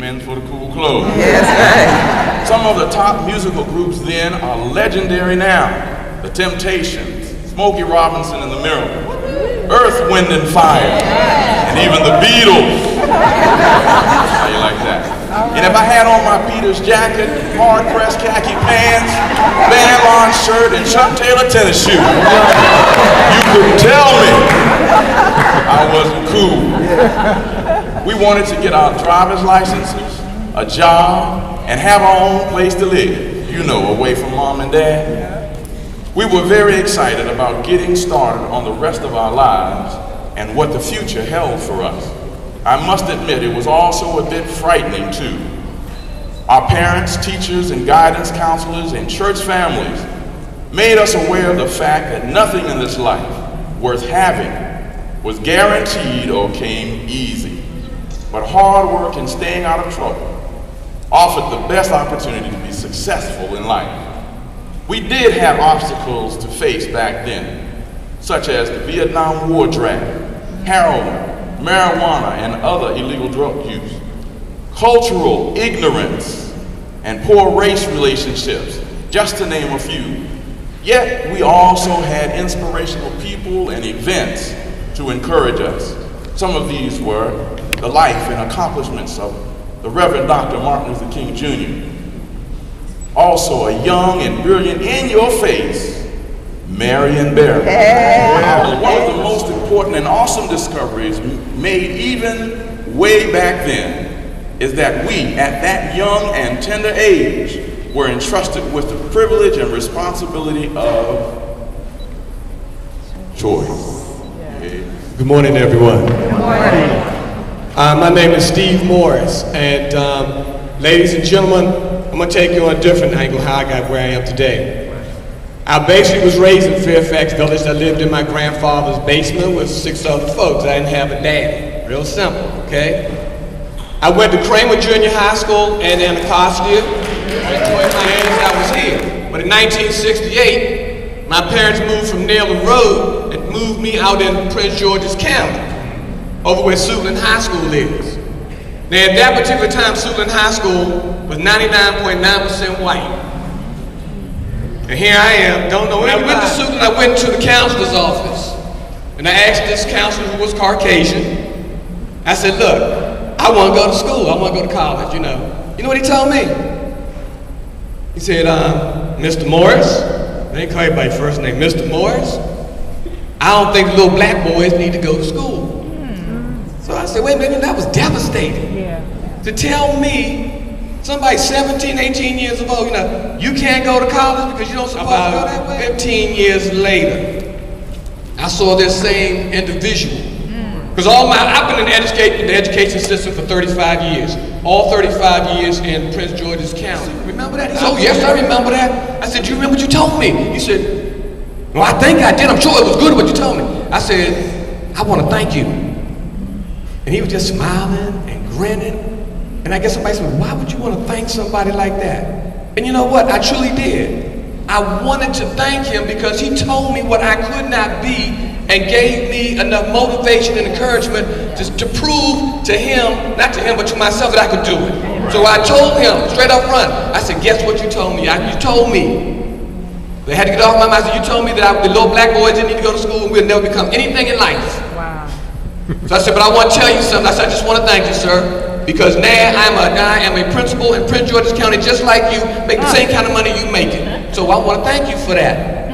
trend for the cool clothes. Yes, right. Some of the top musical groups then are legendary now. The Temptations, Smokey Robinson and the Miracles, Earth, Wind and Fire, and even the Beatles. How you like that? And if I had on my Peters jacket, hard-pressed khaki pants, Van Lawn shirt, and Chuck Taylor tennis shoes, you could tell me I wasn't cool. We wanted to get our driver's licenses, a job, and have our own place to live, you know, away from mom and dad. We were very excited about getting started on the rest of our lives and what the future held for us. I must admit it was also a bit frightening too. Our parents, teachers, and guidance counselors and church families made us aware of the fact that nothing in this life worth having was guaranteed or came easy. But hard work and staying out of trouble offered the best opportunity to be successful in life. We did have obstacles to face back then, such as the Vietnam War draft, heroin, marijuana, and other illegal drug use, cultural ignorance, and poor race relationships, just to name a few. Yet we also had inspirational people and events to encourage us. Some of these were the life and accomplishments of the Reverend Dr. Martin Luther King Jr. Also a young and brilliant, in-your-face Marion Barry. One of the most important and awesome discoveries made even way back then is that we, at that young and tender age, were entrusted with the privilege and responsibility of choice. Good morning, everyone. Good morning. My name is Steve Morris, and ladies and gentlemen, I'm going to take you on a different angle how I got where I am today. I basically was raised in Fairfax Village. I lived in my grandfather's basement with 6 other folks. I didn't have a daddy. Real simple, okay? I went to Kramer Junior High School in Anacostia. I enjoyed my years I was here. But in 1968, my parents moved from Naylor Road and moved me out in Prince George's County, over where Suitland High School is. Now at that particular time, Suitland High School was 99.9% white. And here I am, don't know anything. When I went to Suitland, I went to the counselor's office. And I asked this counselor who was Caucasian, I said, look, I want to go to school, I want to go to college, you know. You know what he told me? He said, Mr. Morris, they call everybody first name, Mr. Morris, I don't think little black boys need to go to school. So I said, wait a minute, that was devastating. To tell me, somebody 17, 18 years old, you know, you can't go to college because you don't supposed to go that way? 15 years later, I saw this same individual. Because I've been in the education system for 35 years. All 35 years in Prince George's County. Remember that? He said, oh yes, I remember that. I said, do you remember what you told me? He said, well, I think I did. I'm sure it was good what you told me. I said, I want to thank you. And he was just smiling and grinning. And I guess somebody said, why would you want to thank somebody like that? And you know what? I truly did. I wanted to thank him because he told me what I could not be and gave me enough motivation and encouragement to prove to him, not to him, but to myself that I could do it. So I told him straight up front, I said, guess what you told me? You told me. They had to get off my mind. I said, you told me that the little black boys didn't need to go to school and we'll never become anything in life. Wow. So I said, but I want to tell you something. I said, I just want to thank you, sir, because now I am a principal in Prince George's County just like you, make the same kind of money you making. So I want to thank you for that.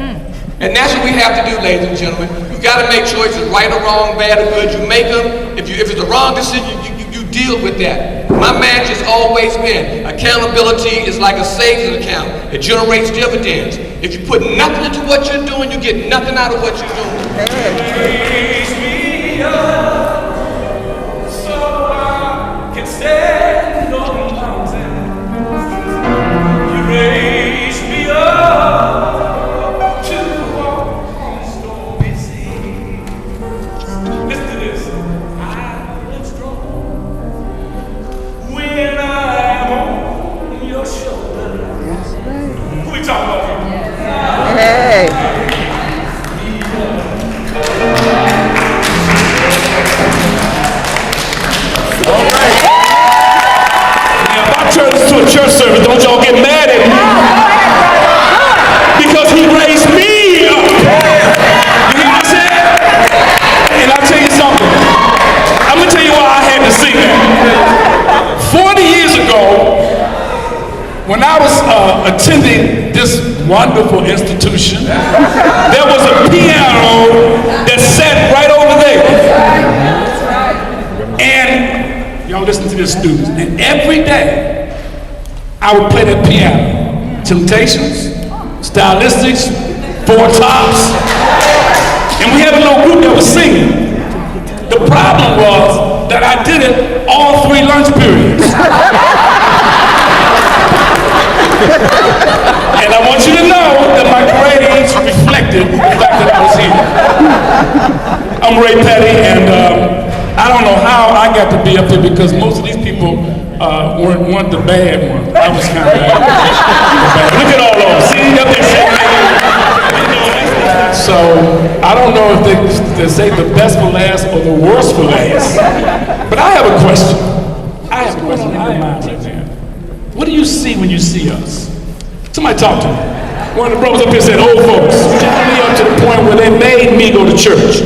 And that's what we have to do, ladies and gentlemen. You've got to make choices, right or wrong, bad or good. You make them. If it's the wrong decision, you deal with that. My mantra's always been, accountability is like a savings account. It generates dividends. If you put nothing into what you're doing, you get nothing out of what you're doing. Raise me up so I can stand on the mountain. You raise me up to walk on stormy seas. Listen to this. I am strong when I'm on your shoulder. Who we talking about here? Hey. All right. to the students. And every day, I would play that piano. Temptations, Stylistics, Four Tops. And we had a little group that was singing. The problem was that I did it all 3 lunch periods. And I want you to know that my grades reflected the fact that I was here. I'm Ray Petty, and I don't know how I got to be up here because most of these people weren't the bad ones. I was kind of bad. Look at all those. See, up there saying, so I don't know if they say the best for last or the worst for last. But I have a question. I have a question in my mind right now. What do you see when you see us? Somebody talk to me. One of the brothers up here said, old folks, me up to the point where they made me go to church.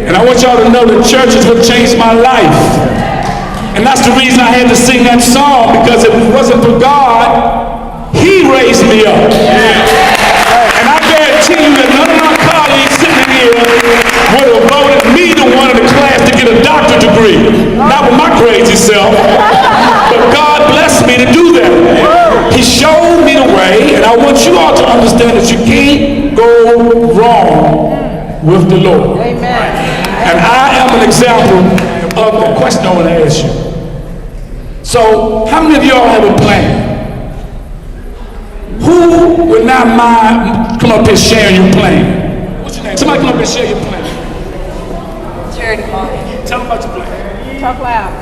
And I want y'all to know that church is what changed my life. And that's the reason I had to sing that song, because if it wasn't for God, He raised me up. And I guarantee you that none of my colleagues sitting here would have voted me to one of the class to get a doctorate degree. Not with my crazy self. But God blessed me to do that. He showed me the way, and I want you all to understand that you can't go wrong with the Lord. Amen. And I am an example of the question I want to ask you. So, how many of y'all have a plan? Who would not mind come up here sharing your plan? What's your name? Somebody come up here and share your plan. Charity Martin. Tell them about your plan. Talk loud.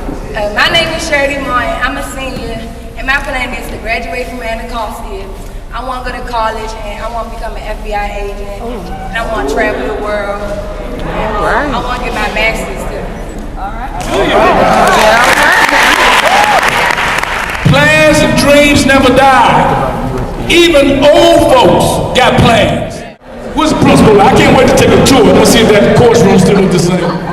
My name is Charity Martin. I'm a senior, and my plan is to graduate from Anacostia. I want to go to college, and I want to become an FBI agent, and I want to travel the world. And I want to get my master's too. Plans and dreams never die. Even old folks got plans. Where's the principal? I can't wait to take a tour. Let's see if that course room still looks the same.